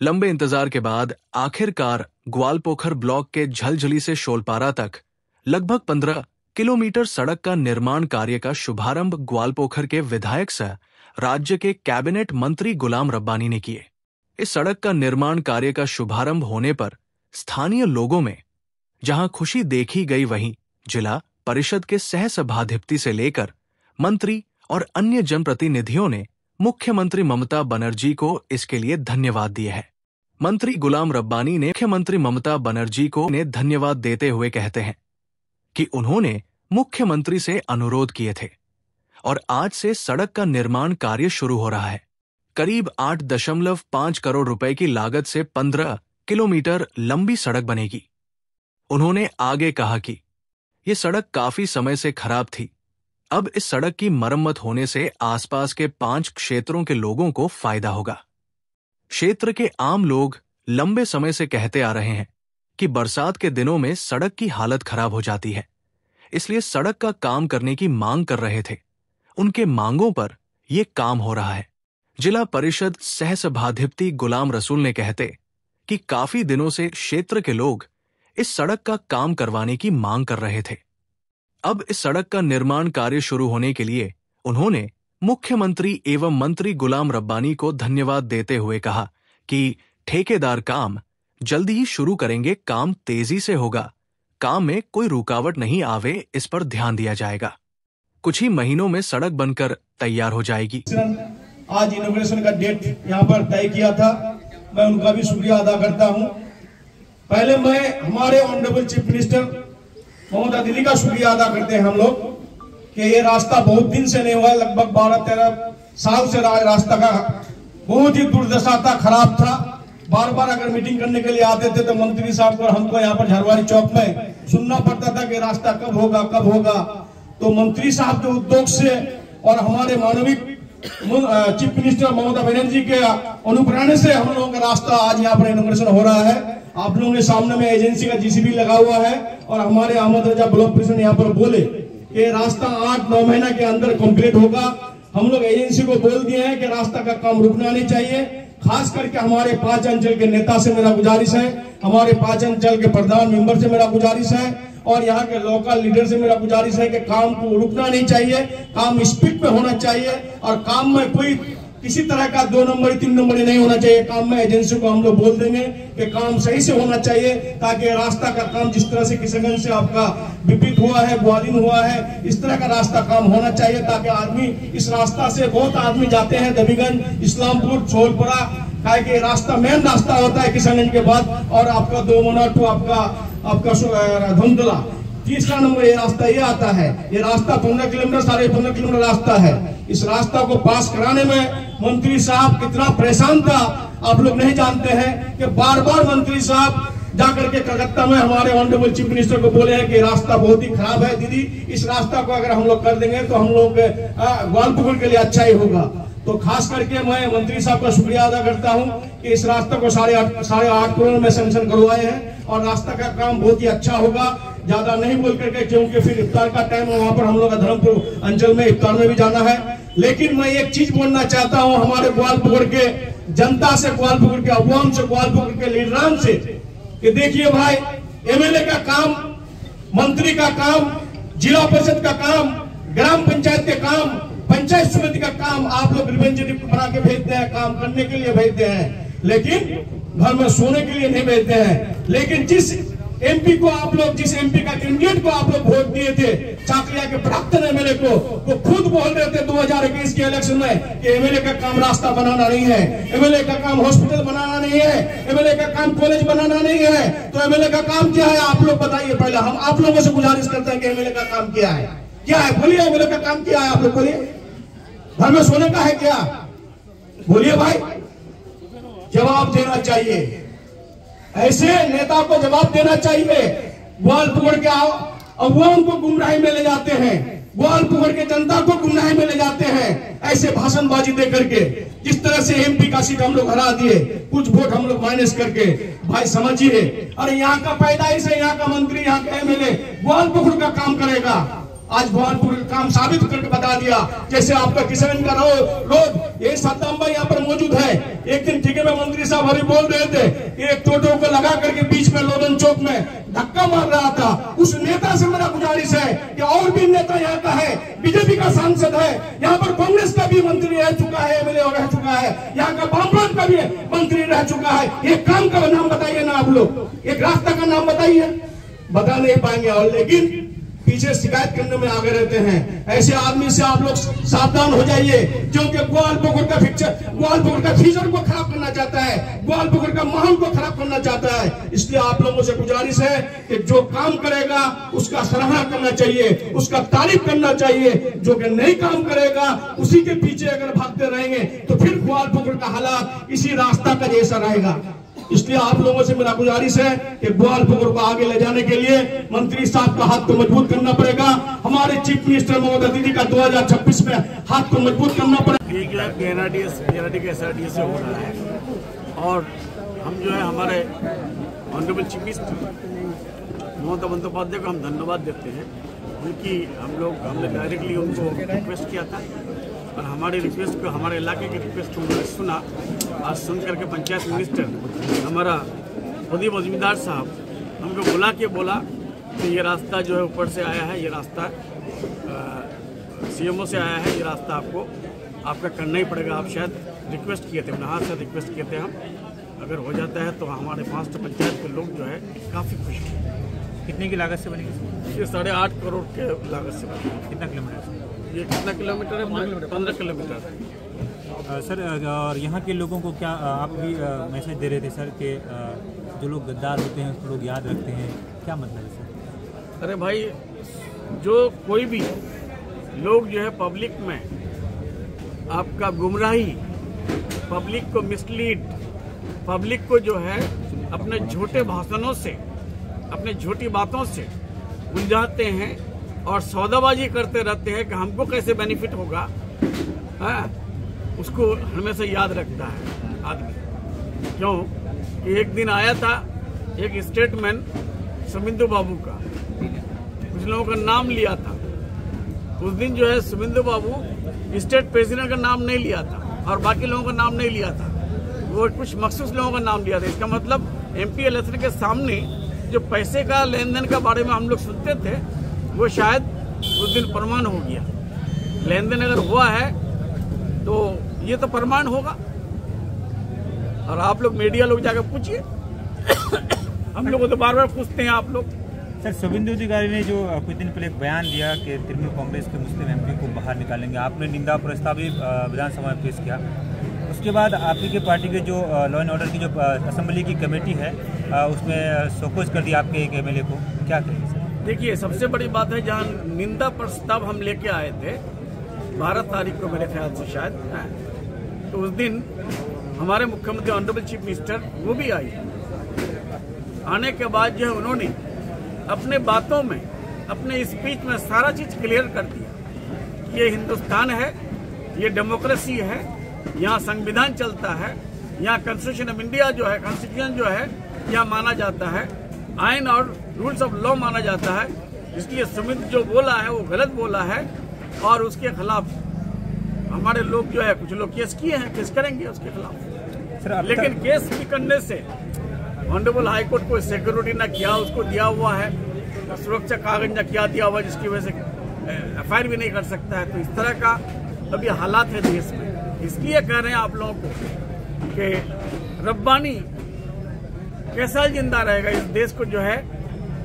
लंबे इंतजार के बाद आखिरकार ग्वालपोखर ब्लॉक के झलझली से शोलपारा तक लगभग 15 किलोमीटर सड़क का निर्माण कार्य का शुभारंभ ग्वालपोखर के विधायक सह राज्य के कैबिनेट मंत्री गुलाम रब्बानी ने किए। इस सड़क का निर्माण कार्य का शुभारंभ होने पर स्थानीय लोगों में जहां खुशी देखी गई, वहीं जिला परिषद के सह सभाधिपति से लेकर मंत्री और अन्य जनप्रतिनिधियों ने मुख्यमंत्री ममता बनर्जी को इसके लिए धन्यवाद दिए हैं। मंत्री गुलाम रब्बानी ने मुख्यमंत्री ममता बनर्जी को धन्यवाद देते हुए कहते हैं कि उन्होंने मुख्यमंत्री से अनुरोध किए थे और आज से सड़क का निर्माण कार्य शुरू हो रहा है। करीब 8.5 करोड़ रुपए की लागत से 15 किलोमीटर लंबी सड़क बनेगी। उन्होंने आगे कहा कि ये सड़क काफी समय से खराब थी। अब इस सड़क की मरम्मत होने से आसपास के 5 क्षेत्रों के लोगों को फायदा होगा। क्षेत्र के आम लोग लंबे समय से कहते आ रहे हैं कि बरसात के दिनों में सड़क की हालत खराब हो जाती है, इसलिए सड़क का काम करने की मांग कर रहे थे। उनके मांगों पर यह काम हो रहा है। जिला परिषद सह सभाधिपति गुलाम रसूल ने कहते कि काफी दिनों से क्षेत्र के लोग इस सड़क का काम करवाने की मांग कर रहे थे। अब इस सड़क का निर्माण कार्य शुरू होने के लिए उन्होंने मुख्यमंत्री एवं मंत्री गुलाम रब्बानी को धन्यवाद देते हुए कहा कि ठेकेदार काम जल्दी ही शुरू करेंगे, काम तेजी से होगा, काम में कोई रुकावट नहीं आवे, इस पर ध्यान दिया जाएगा। कुछ ही महीनों में सड़क बनकर तैयार हो जाएगी। आज इनॉग्रेशन का डेट यहाँ पर तय किया था, मैं उनका भी शुक्रिया अदा करता हूँ। पहले मैं हमारे ऑनरेबल चीफ मिनिस्टर ममता दीदी का शुक्रिया अदा करते हैं हम लोग कि ये रास्ता बहुत दिन से नहीं हुआ है, लगभग 12-13 साल से रास्ता का बहुत ही दुर्दशा था, खराब था। बार बार अगर मीटिंग करने के लिए आते थे तो मंत्री साहब को हमको यहाँ पर झरवारी चौक में सुनना पड़ता था कि रास्ता कब होगा कब होगा। तो मंत्री साहब के उद्योग से और हमारे माननीय चीफ मिनिस्टर ममता बनर्जी के अनुप्रेरणा से हम लोगों का रास्ता आज यहाँ पर इनॉग्रेशन हो रहा है। आप लोगों के सामने में एजेंसी का जीसीबी लगा हुआ है और हमारे अहमद रजा ब्लॉक प्रेसिडेंट यहाँ पर बोले कि रास्ता 8-9 महीना के अंदर कंप्लीट होगा। हम लोग एजेंसी को बोल दिए हैं कि रास्ता का काम रुकना नहीं चाहिए। खास करके हमारे 5 अंचल के नेता से मेरा गुजारिश है, हमारे 5 अंचल के प्रधान मेंबर से मेरा गुजारिश है और यहाँ के लोकल लीडर से मेरा गुजारिश है कि काम को रुकना नहीं चाहिए, काम स्पीड पे होना चाहिए और काम में कोई किसी तरह का 2 नंबर 3 नंबर नहीं होना चाहिए। काम में एजेंसी को हम लोग बोल देंगे कि काम सही से होना चाहिए ताकि रास्ता का काम जिस तरह से किशनगंज से आपका विपरीत हुआ है, ग्वालियर हुआ है, इस तरह का रास्ता काम होना चाहिए ताकि आदमी इस रास्ता से बहुत आदमी जाते हैं दबीगंज, इस्लामपुर, शोलपुरा, कि रास्ता मेन रास्ता होता है किशनगंज के बाद और आपका 2 मिनट आपका धुंधला। तीसरा नंबर ये रास्ता ये आता है। ये रास्ता 15 किलोमीटर 15.5 किलोमीटर रास्ता है। इस रास्ता को पास कराने में मंत्री साहब कितना परेशान था आप लोग नहीं जानते हैं कि बार बार मंत्री साहब जाकर के कलकत्ता में हमारे ऑनरेबल चीफ मिनिस्टर को बोले हैं कि रास्ता बहुत ही खराब है दीदी, इस रास्ता को अगर हम लोग कर देंगे तो हम लोग ग्वालपोखर के लिए अच्छा ही होगा। तो खास करके मैं मंत्री साहब का शुक्रिया अदा करता हूं कि इस रास्ते को 8.5 करोड़ में सैंक्शन करवाए हैं और रास्ता का काम बहुत ही अच्छा होगा। ज्यादा नहीं बोल करके क्योंकि फिर इफ्तार का टाइम है, वहां पर हम लोग का धर्मपुर अंचल में इफ्तार में भी जाना है। लेकिन मैं एक चीज बोलना चाहता हूं हमारे ग्वालपोखर के जनता से, ग्वालपोखर के अवाम से, ग्वालपोखर के लीडरान से कि देखिए भाई, एमएलए का काम, मंत्री का काम, जिला परिषद का काम, ग्राम पंचायत के काम, पंचायत समिति का काम आप लोग रिप्रेजेंटेटिव बना के भेजते हैं, काम करने के लिए भेजते हैं, लेकिन घर में सोने के लिए नहीं भेजते हैं। लेकिन जिस एमपी को आप लोग, जिस एमपी का कैंडिडेट को आप लोग वोट दिए थे, चाकलिया के प्राक्तन एमएलए को, वो खुद बोल रहे थे 2021 के इलेक्शन में कि एमएलए का काम रास्ता बनाना नहीं है, एमएलए का काम हॉस्पिटल बनाना नहीं है, एमएलए का काम कॉलेज बनाना नहीं है। तो एमएलए का काम क्या है आप लोग बताइए। पहले हम आप लोगों से गुजारिश करते हैं कि एमएलए का काम क्या है, क्या है बोलिए। एमएलए का काम क्या है आप लोग बोलिए। घर में सोने का है क्या, बोलिए भाई, जवाब देना चाहिए। ऐसे नेता को जवाब देना चाहिए। ग्वालपोखर के अवाम को गुमराही में ले जाते हैं, ग्वालपोखर के जनता को गुमराही में ले जाते हैं ऐसे भाषणबाजी दे करके। जिस तरह से एमपी का सीट हम लोग हरा दिए, कुछ वोट हम लोग माइनस करके, भाई समझिए। अरे यहाँ का पैदाइश है, यहाँ का मंत्री, यहाँ का एमएलए ग्वालपोखर का काम करेगा, आज ग्वालपुर का काम साबित करके बता दिया। जैसे आपका किसान का रोड, ये सद्दाम भाई यहाँ पर मौजूद है। एक दिन ठीक है, मैं मंत्री साहब अभी बोल रहे थे कि एक टोटो को लगा करके बीच में लोधन चौक में धक्का मार रहा था। उस नेता से मेरा गुजारिश है कि और भी नेता यहाँ का है, बीजेपी का सांसद है, यहाँ पर कांग्रेस का भी मंत्री रह चुका है, एमएलए रह चुका है, यहाँ का वामपंथ का भी मंत्री रह चुका है। एक काम का नाम बताइए ना आप लोग, एक रास्ता का नाम बताइए, बता नहीं पाएंगे। और लेकिन पीछे शिकायत करने में आगे रहते हैं। ऐसे आदमी से आप लोग सावधान हो जाइए, क्योंकि ग्वालपुर का फ्यूचर को खराब करना चाहता है, ग्वालपुर का माहौल को खराब करना चाहता है। इसलिए आप लोगों से गुजारिश है कि जो काम करेगा उसका सराहना करना चाहिए, उसका तारीफ करना चाहिए। जो कि नहीं काम करेगा उसी के पीछे अगर भागते रहेंगे तो फिर ग्वालपुर का हालात इसी रास्ता का जैसा रहेगा। इसलिए आप लोगों से मेरा गुजारिश है कि ग्वालपुर को आगे ले जाने के लिए मंत्री साहब का हाथ को मजबूत करना पड़ेगा। हमारे चीफ मिनिस्टर ममता दीदी का 2026 में हाथ को मजबूत करना पड़ेगा। ये जो है PNRD के SRD से हो रहा है, और हम जो है हमारे ऑनरेबल चीफ मिनिस्टर ममता बंदोपाध्याय को हम धन्यवाद देते हैं, क्योंकि हमने डायरेक्टली उनको रिक्वेस्ट किया था और हमारी रिक्वेस्ट को, हमारे इलाके की रिक्वेस्ट उन्होंने सुना। आज सुन करके पंचायत मिनिस्टर हमारा खुदी मजूमदार साहब हमको बुला के बोला कि ये रास्ता जो है ऊपर से आया है, ये रास्ता CMO से आया है, ये रास्ता आपका करना ही पड़ेगा। आप शायद रिक्वेस्ट किए थे, मैंने हाथ से रिक्वेस्ट किए थे हम, अगर हो जाता है तो हमारे 5 पंचायत के लोग जो है काफ़ी खुश हैं। कितने की लागत से बनेगी? ये 8.5 करोड़ के लागत से बनेगी। कितना किलोमीटर? ये कितना किलोमीटर है? 15 किलोमीटर है। सर, और यहाँ के लोगों को क्या आप भी मैसेज दे रहे थे सर कि जो लोग गद्दार होते हैं उसको लोग याद रखते हैं, क्या मतलब है सर? अरे भाई, जो कोई भी लोग जो है पब्लिक में आपका गुमराही, पब्लिक को मिसलीड, पब्लिक को जो है अपने झूठे भाषणों से, अपने झूठी बातों से उलझाते हैं और सौदाबाजी करते रहते हैं कि हमको कैसे बेनिफिट होगा, उसको हमेशा याद रखता है आदमी। क्यों कि एक दिन आया था एक स्टेटमेंट सुमिंदु बाबू का, कुछ लोगों का नाम लिया था। उस दिन जो है सुमिंदु बाबू स्टेट प्रेसिडेंट का नाम नहीं लिया था और बाकी लोगों का नाम नहीं लिया था, वो कुछ मखसूस लोगों का नाम लिया था। इसका मतलब MP इलेक्शन के सामने जो पैसे का लेन देन का बारे में हम लोग सुनते थे, वो शायद उस दिन प्रमाण हो गया। लेन देन अगर हुआ है तो ये तो प्रमाण होगा। और आप लोग मीडिया लोग जाकर पूछिए, हम लोग को तो बार बार पूछते हैं आप लोग। सर, शुभेंदु अधिकारी ने जो कुछ दिन पहले एक बयान दिया कि तृणमूल कांग्रेस के मुस्लिम MP को बाहर निकालेंगे, आपने निंदा प्रस्ताव भी विधानसभा में पेश किया। उसके बाद आप ही के पार्टी के जो लॉ एंड ऑर्डर की जो असेंबली की कमेटी है उसमें शोकॉज कर दिया आपके एक MLA को, क्या कहेंगे सर? देखिए, सबसे बड़ी बात है, जहाँ निंदा प्रस्ताव हम लेके आए थे 12 तारीख को मेरे ख्याल से शायद, तो उस दिन हमारे मुख्यमंत्री ऑनरेबल चीफ मिनिस्टर वो भी आई। आने के बाद जो है उन्होंने अपने बातों में, अपने स्पीच में सारा चीज क्लियर कर दिया। ये हिंदुस्तान है, ये डेमोक्रेसी है, यहाँ संविधान चलता है, यहाँ कॉन्स्टिट्यूशन ऑफ इंडिया जो है, कॉन्स्टिट्यूशन जो है यहाँ माना जाता है, आइन और रूल्स ऑफ लॉ माना जाता है। इसलिए सुमित जो बोला है वो गलत बोला है और उसके खिलाफ हमारे लोग जो है, कुछ लोग केस किए हैं, केस करेंगे उसके खिलाफ। लेकिन केस भी करने से ऑनरेबल हाई कोर्ट को सिक्योरिटी ना किया, उसको दिया हुआ है सुरक्षा कागज ना क्या दिया हुआ, जिसकी वजह से FIR भी नहीं कर सकता है। तो इस तरह का अभी हालात है देश में। इसलिए कह रहे हैं आप लोगों को कि रब्बानी कैसा जिंदा रहेगा इस देश को, जो है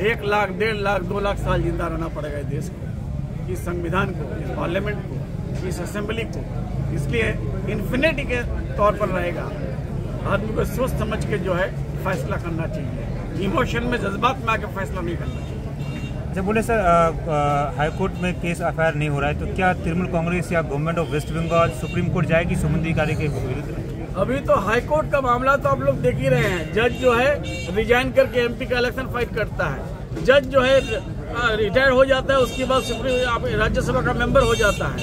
1 लाख, 1.5 लाख, 2 लाख साल जिंदा रहना पड़ेगा इस देश को, इस संविधान को, इस पार्लियामेंट को, इस असेंबली को। इसलिए इन्फिनिटी के तौर पर रहेगा। आदमी को सोच समझ के जो है फैसला करना चाहिए, इमोशन में, जज्बात में आके फैसला नहीं करना चाहिए। जब बोले सर हाई कोर्ट में केस FIR नहीं हो रहा है, तो क्या तृणमूल कांग्रेस या government of West Bengal Supreme Court जाएगी शुभेंदु अधिकारी के विरुद्ध? अभी तो हाई कोर्ट का मामला तो आप लोग देख ही रहे हैं। जज जो है रिजाइन करके MP का इलेक्शन फाइट करता है, जज जो है रिटायर हो जाता है, उसके बाद सुप्रीम राज्यसभा का मेंबर हो जाता है।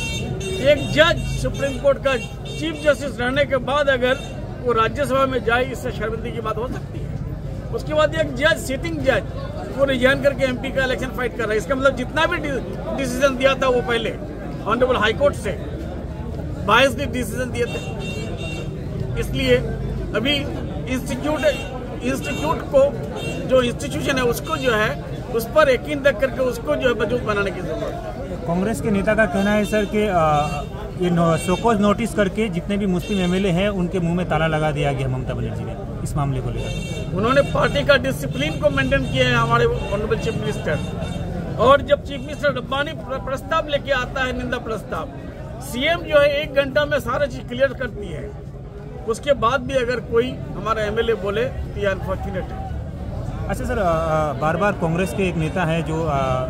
एक जज सुप्रीम कोर्ट का चीफ जस्टिस रहने के बाद अगर वो राज्यसभा में जाए, इससे शर्मिंदगी की बात हो सकती है। उसके बाद एक जज, सिटिंग जज, वो रिजाइन करके एमपी का इलेक्शन फाइट कर रहा है। इसका मतलब जितना भी डिसीजन दिया था वो पहले ऑनरेबल हाई कोर्ट से बायस्ड डिसीजन दिए थे। इसलिए अभी इंस्टीट्यूट को, जो इंस्टीट्यूशन है उसको जो है उस पर यकीन रख करके उसको जो है वजूद बनाने की जरूरत है। कांग्रेस के नेता का कहना है सर कि ये शोकॉज नोटिस करके जितने भी मुस्लिम एमएलए हैं उनके मुंह में ताला लगा दिया गया ममता बनर्जी ने इस मामले को लेकर। उन्होंने पार्टी का डिसिप्लिन को मेंटेन किया है हमारे ऑनरेबल चीफ मिनिस्टर। और जब चीफ मिनिस्टर रब्बानी प्रस्ताव लेके आता है, निंदा प्रस्ताव, सीएम जो है 1 घंटा में सारा चीज क्लियर करती है। उसके बाद भी अगर कोई हमारा एमएलए बोले तो ये अनफॉर्चुनेट है। अच्छा सर, बार बार कांग्रेस के एक नेता है जो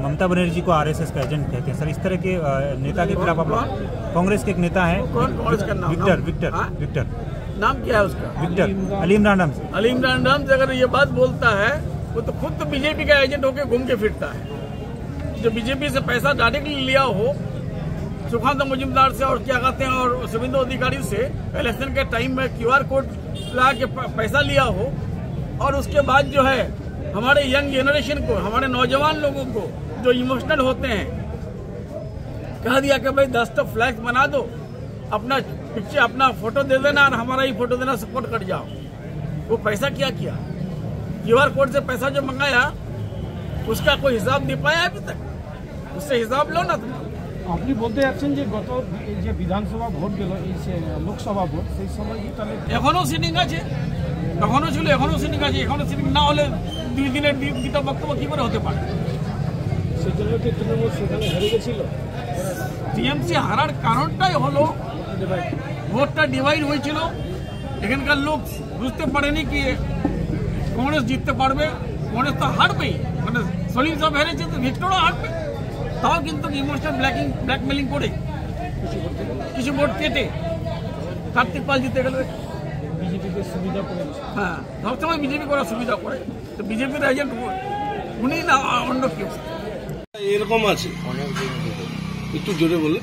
ममता बनर्जी को आरएसएस का एजेंट कहते हैं। सर, इस तरह के नेता के खिलाफ आप, कांग्रेस के एक नेता है विक्टर नाम क्या है उसका? विक्टर अली इमरान नाम से अगर ये बात बोलता है, वो तो खुद तो बीजेपी का एजेंट होकर घूम के फिरता है। जो बीजेपी से पैसा डायरेक्टली लिया हो, सुखांत मुजुमदार से और क्या कहते हैं और शुभेंदु अधिकारी से इलेक्शन के टाइम में QR कोड ला के पैसा लिया हो, और उसके बाद जो है हमारे यंग जनरेशन को, हमारे नौजवान लोगों को जो इमोशनल होते हैं, कह दिया कि भाई 10 फ्लैक्स बना दो, अपना पिक्चर, अपना फोटो दे देना और हमारा ही फोटो देना, सपोर्ट कर जाओ। वो पैसा क्या किया? QR कोड से पैसा जो मंगाया उसका कोई हिसाब दे पाया अभी तक? उससे हिसाब लो ना तुम। আপনি বলতে যাচ্ছেন যে গত যে বিধানসভা ভোট গেল, এই লোকসভা ভোট, সেই সময় কি তাহলে এখনো সিটিং আছে? তখনও ছিল, এখনো সিটিং আছে। এখনো সিটিং না হলে 2 দিনের দ্বিতীয় বক্তব্য কি করে হতে পারে? সেই জন্য কি তৃণমূল সেখানে হেরে গেছিল? টিএমসি হারার কারণটাই হলো ভোটটা ডিভাইড হয়েছিল। এখানকার লোক বুঝতে পারেনি কি কংগ্রেস জিততে পারবে, কংগ্রেস তো হারবেই। মানে সলিম সব হেরেছে তো ভিক্টরও হারবে, তাও কিন্তু ইমোশনাল ব্ল্যাকমেলিং করে কিছু ভোট কেটে কার্তিক পাল জিতে গেল। বিজেপিকে সুবিধা করেছে। হ্যাঁ, সবসময় বিজেপি করার সুবিধা করে। তো বিজেপির এজেন্ট উনি না অন্য কেউ। এরকম আছে অনেক দিন থেকে, একটু জোরে বলে।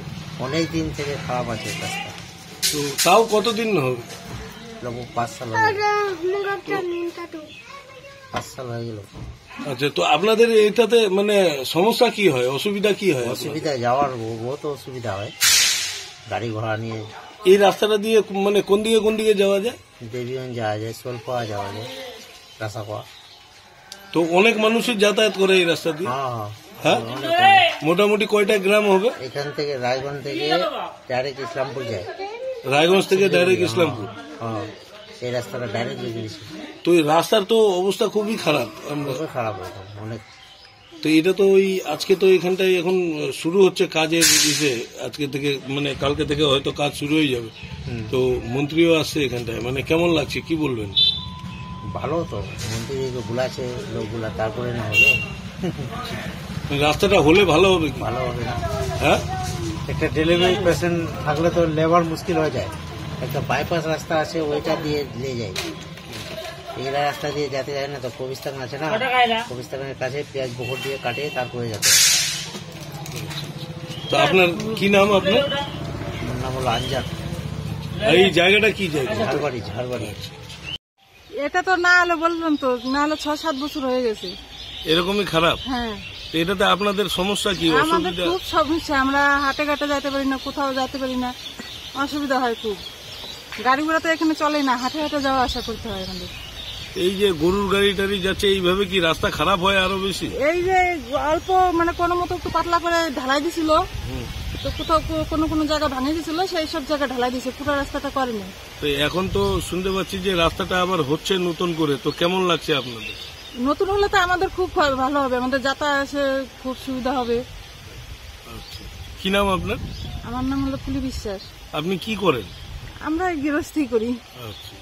অনেক দিন থেকে খারাপ আছে রাস্তা। তো তাও কতদিন হবে? 5 সাল হয়ে গেল। 5 সাল হয়ে গেল। আচ্ছা, তো আপনাদের এটাতে মানে সমস্যা কি হয়, অসুবিধা কি হয়? অসুবিধা যাওয়ার বহুত অসুবিধা হয়, গাড়ি ঘোড়া নিয়ে। এই রাস্তাটা দিয়ে মানে কোন দিকে যাওয়া যায়? দেবীগঞ্জ যাওয়া যায়, সোলপাড়া যাওয়া যায়, রাসাপাড়া। তো অনেক মানুষই যাতায়াত করে এই রাস্তা দিয়ে। হ্যাঁ, মোটামুটি কয়টা গ্রাম হবে? এখান থেকে রায়গঞ্জ থেকে ডাইরেক্ট ইসলামপুর যায়। রায়গঞ্জ থেকে ডাইরেক্ট ইসলামপুর? হ্যাঁ, এই রাস্তাটা ডাইরেক্ট বেরিয়েছে। তো এই রাস্তার তো অবস্থা খুবই খারাপ। খুবই খারাপ অনেক। তো এটা তো ওই আজকে তো এখানটায় এখন শুরু হচ্ছে কাজের ইসে, আজকে থেকে মানে কালকে থেকে হয়তো কাজ শুরু হয়ে যাবে। তো মন্ত্রীও আসছে এখানটায়, মানে কেমন লাগছে কি বলবেন? ভালো তো, মন্ত্রী বুলাছে লোকগুলা, তারপরে না হলো। রাস্তাটা হলে ভালো হবে কি? ভালো হবে না। হ্যাঁ, একটা ডেলিভারি পেশেন্ট থাকলে তো লেবার মুশকিল হয়ে যায়। একটা বাইপাস রাস্তা আছে, ওইটা দিয়ে নিয়ে যায়। এই রাস্তা দিয়ে যেতে যায় না, তো কবিস্তান আছে না, কবিস্তানের কাছে পেঁয়াজ বকর দিয়ে কাটে তারপরে যেতে। তো আপনার কি নাম? আপনার নাম হলো আঞ্জাদ। এই জায়গাটা কি জায়গা? ঝাড়বাড়ি। এটা তো না হলে বললাম তো, না হলে 6-7 বছর হয়ে গেছে এরকমই খারাপ। হ্যাঁ, তো এটাতে আপনাদের সমস্যা কি? আমাদের খুব সমস্যা। আমরা হাটে ঘাটে যেতে পারি না, কোথাও যেতে পারি না, অসুবিধা হয় খুব। গাড়ি ঘোড়া তো এখানে চলে না, হাটে হাটে যাওয়া আসা করতে হয় আমাদের। এই যে গরুর গাড়ি টাড়ি যাচ্ছে, এইভাবে কি রাস্তা খারাপ হয় আরো বেশি? এই যে অল্প মানে কোনো মতো একটু পাতলা করে ঢালাই দিছিল, তো কোথাও কোনো জায়গা ভাঙিয়ে দিছিল, সেই সব জায়গা ঢালাই দিছে, পুরো রাস্তাটা করেনি। তো এখন তো শুনতে পাচ্ছি যে রাস্তাটা আবার হচ্ছে নতুন করে, তো কেমন লাগছে আপনাদের? নতুন হলে তো আমাদের খুব ভালো হবে, আমাদের যাতায়াতে খুব সুবিধা হবে। আচ্ছা, কি নাম আপনার? আমার নাম হলো ফুলি বিশ্বাস। আপনি কি করেন? আমরা গৃহস্থী করি। আচ্ছা।